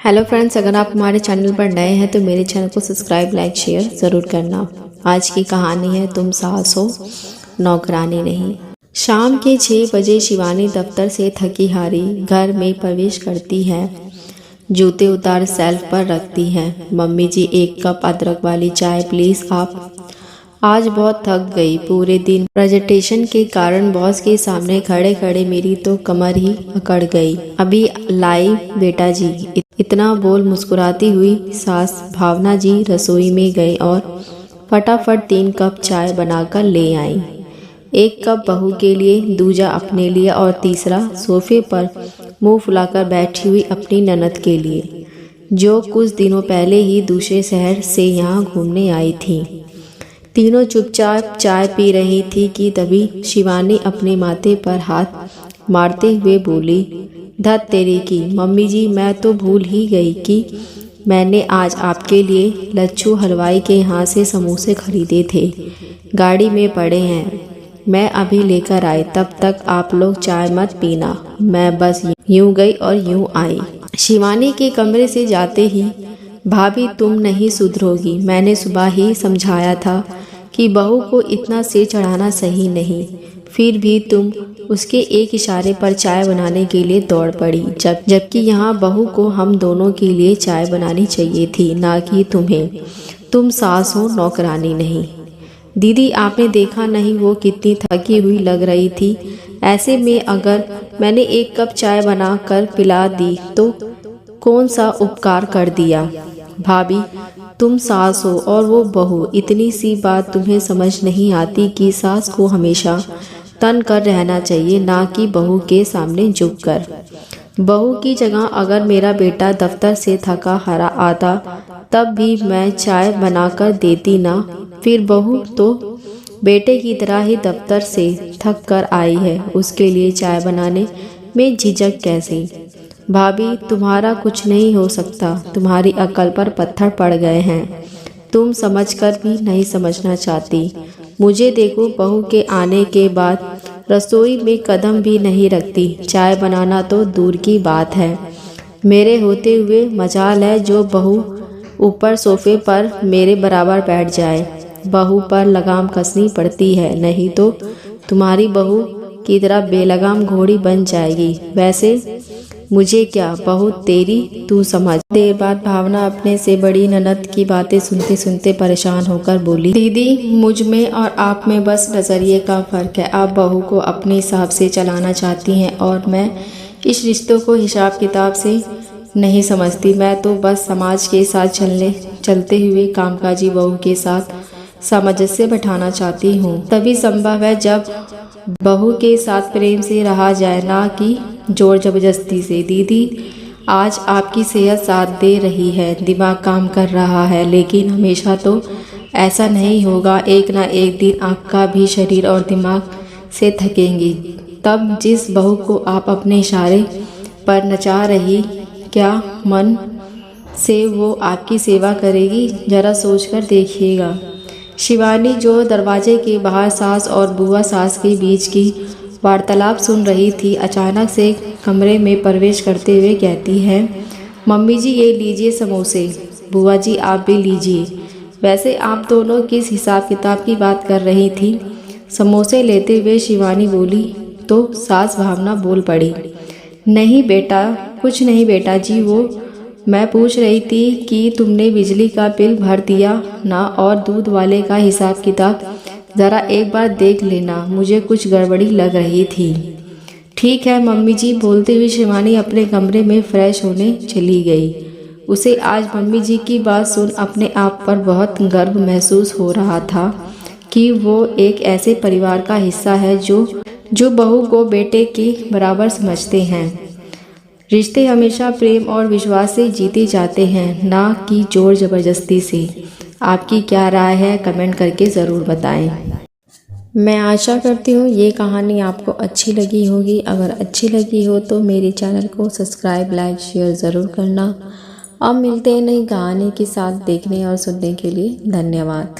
Hello friends, अगर आप हमारे चैनल पर नए हैं तो मेरे चैनल को सब्सक्राइब, लाइक, शेयर ज़रूर करना। आज की कहानी है तुम सास हो नौकरानी नहीं। शाम के 6 बजे शिवानी दफ्तर से थकी हारी घर में प्रवेश करती है। जूते उतार सेल्फ पर रखती है। मम्मी जी, 1 कप अदरक वाली चाय प्लीज़। आप आज बहुत थक गई। पूरे दिन प्रेजेंटेशन के कारण बॉस के सामने खड़े खड़े मेरी तो कमर ही अकड़ गई। अभी लाई बेटा जी। इतना बोल मुस्कुराती हुई सास भावना जी रसोई में गए और फटाफट 3 कप चाय बनाकर ले आई। 1 कप बहू के लिए, दूजा अपने लिए और तीसरा सोफे पर मुंह फुलाकर बैठी हुई अपनी ननद के लिए, जो कुछ दिनों पहले ही दूसरे शहर से यहाँ घूमने आई थी। तीनों चुपचाप चाय पी रही थी कि तभी शिवानी अपने माथे पर हाथ मारते हुए बोली, धत तेरी की मम्मी जी, मैं तो भूल ही गई कि मैंने आज आपके लिए लच्छू हलवाई के यहाँ से समोसे खरीदे थे। गाड़ी में पड़े हैं, मैं अभी लेकर आई। तब तक आप लोग चाय मत पीना। मैं बस यूं गई और यूं आई। शिवानी के कमरे से जाते ही, भाभी तुम नहीं सुधरोगी। मैंने सुबह ही समझाया था कि बहू को इतना सिर चढ़ाना सही नहीं, फिर भी तुम उसके एक इशारे पर चाय बनाने के लिए दौड़ पड़ी, जबकि यहाँ बहू को हम दोनों के लिए चाय बनानी चाहिए थी, ना कि तुम्हें। तुम सास हो नौकरानी नहीं। दीदी, आपने देखा नहीं वो कितनी थकी हुई लग रही थी। ऐसे में अगर मैंने 1 कप चाय बना कर पिला दी तो कौन सा उपकार कर दिया। भाभी, तुम सास हो और वो बहू। इतनी सी बात तुम्हें समझ नहीं आती कि सास को हमेशा तन कर रहना चाहिए, ना कि बहू के सामने झुककर। बहू की जगह अगर मेरा बेटा दफ्तर से थका हारा आता तब भी मैं चाय बनाकर देती ना। फिर बहू तो बेटे की तरह ही दफ्तर से थक कर आई है, उसके लिए चाय बनाने में झिझक कैसे। भाभी, तुम्हारा कुछ नहीं हो सकता। तुम्हारी अक्ल पर पत्थर पड़ गए हैं। तुम समझकर भी नहीं समझना चाहती। मुझे देखो, बहू के आने के बाद रसोई में कदम भी नहीं रखती। चाय बनाना तो दूर की बात है, मेरे होते हुए मजाल है जो बहू ऊपर सोफे पर मेरे बराबर बैठ जाए। बहू पर लगाम कसनी पड़ती है, नहीं तो तुम्हारी बहू की तरह बेलगाम घोड़ी बन जाएगी। वैसे मुझे क्या, बहू तेरी तू समझ। देर बाद भावना अपने से बड़ी ननद की बातें सुनते सुनते परेशान होकर बोली, दीदी, मुझ में और आप में बस नज़रिए का फ़र्क है। आप बहू को अपने हिसाब से चलाना चाहती हैं और मैं इस रिश्तों को हिसाब किताब से नहीं समझती। मैं तो बस समाज के साथ चलते हुए कामकाजी बहू के साथ सामंजस्य बैठाना चाहती हूँ। तभी संभव है जब बहू के साथ प्रेम से रहा जाए, ना कि जोर जबरदस्ती से। दीदी, आज आपकी सेहत साथ दे रही है, दिमाग काम कर रहा है, लेकिन हमेशा तो ऐसा नहीं होगा। एक ना एक दिन आपका भी शरीर और दिमाग से थकेंगी। तब जिस बहू को आप अपने इशारे पर नचा रही, क्या मन से वो आपकी सेवा करेगी? जरा सोचकर देखिएगा। शिवानी, जो दरवाजे के बाहर सास और बुआ सास के बीच की वार्तालाप सुन रही थी, अचानक से कमरे में प्रवेश करते हुए कहती है, मम्मी जी, ये लीजिए समोसे। बुआ जी, आप भी लीजिए। वैसे आप दोनों किस हिसाब किताब की बात कर रही थी? समोसे लेते हुए शिवानी बोली तो सास भावना बोल पड़ी, नहीं बेटा, कुछ नहीं बेटा जी, वो मैं पूछ रही थी कि तुमने बिजली का बिल भर दिया ना, और दूध वाले का हिसाब किताब ज़रा एक बार देख लेना, मुझे कुछ गड़बड़ी लग रही थी। ठीक है मम्मी जी, बोलते हुए शिवानी अपने कमरे में फ्रेश होने चली गई। उसे आज मम्मी जी की बात सुन अपने आप पर बहुत गर्व महसूस हो रहा था कि वो एक ऐसे परिवार का हिस्सा है जो बहू को बेटे के बराबर समझते हैं। रिश्ते हमेशा प्रेम और विश्वास से जीते जाते हैं, ना कि जोर जबरदस्ती से। आपकी क्या राय है, कमेंट करके ज़रूर बताएं। मैं आशा करती हूँ ये कहानी आपको अच्छी लगी होगी। अगर अच्छी लगी हो तो मेरे चैनल को सब्सक्राइब, लाइक, शेयर ज़रूर करना। अब मिलते हैं नई कहानी के साथ। देखने और सुनने के लिए धन्यवाद।